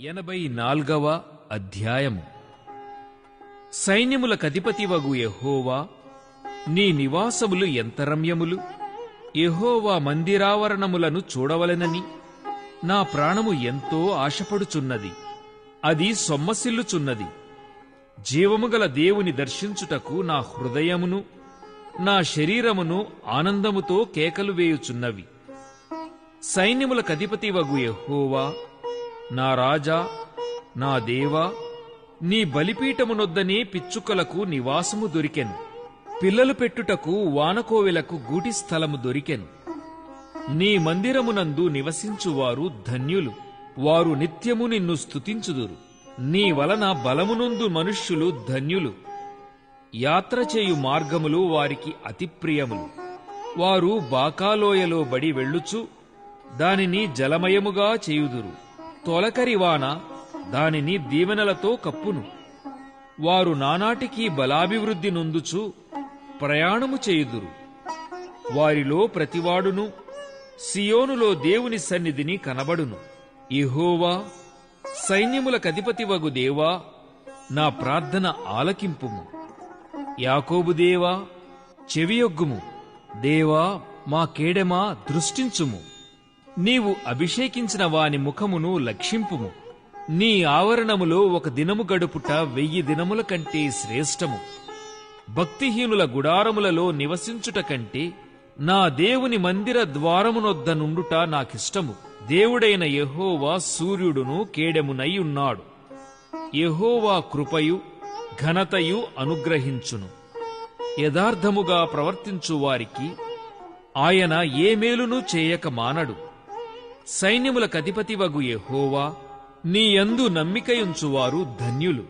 84వ అధ్యాయము. సైన్యములకధిపతివగు యెహోవా, నీ నివాసములు ఎంత రమ్యములు! యెహోవా మందిరావరణములను చూడవలెనని నా ప్రాణము ఎంతో ఆశపడుచున్నది. అది సొమ్మసిల్లుచున్నది. జీవముగల దేవుని దర్శించుటకు నా హృదయమును నా శరీరమును ఆనందముతో కేకలు వేయుచున్నవి. సైన్యములకధిపతివగు యెహోవా, నా రాజా, నా దేవా, నీ బలిపీఠమునొద్దనే పిచ్చుకలకు నివాసము దొరికెను. పిల్లలు పెట్టుటకు వానకోవెలకు గూటి స్థలము దొరికెను. నీ మందిరమునందు నివసించువారు ధన్యులు. వారు నిత్యము నిన్ను స్తుతించుదురు. నీ వలన బలమునొందు మనుష్యులు ధన్యులు. యాత్రచేయు మార్గములు వారికి అతి ప్రియములు. వారు బాకాలోయలో బడి వెళ్ళుచు దానిని జలమయముగా చేయుదురు. తొలకరివాన దానిని దీవెనలతో కప్పును. వారు నానాటికి బలాభివృద్ధి నొందుచు ప్రయాణము చేయుదురు. వారిలో ప్రతివాడును సియోనులో దేవుని సన్నిధిని కనబడును. యెహోవా, సైన్యములకధిపతివగు దేవా, నా ప్రార్థన ఆలకింపుము. యాకోబు దేవా, చెవియొగ్గుము. దేవా, మా కేడెమా, దృష్టించుము. నీవు అభిషేకించిన వాని ముఖమును లక్షింపుము. నీ ఆవరణములో ఒక దినము గడుపుట 1000 దినముల కంటే శ్రేష్టము. భక్తిహీనుల గుడారములలో నివసించుట కంటే నా దేవుని మందిర ద్వారమునొద్ద నుండుట నాకిష్టము. దేవుడైన యెహోవా సూర్యుడును కేడెమునై ఉన్నాడు. యెహోవా కృపయు ఘనతయు అనుగ్రహించును. యథార్థముగా ప్రవర్తించువారికి ఆయన ఏ మేలునూ చేయక మానడు. సైన్యములకధిపతివగు యెహోవా, నీ యందు నమ్మికయుంచువారు ధన్యులు.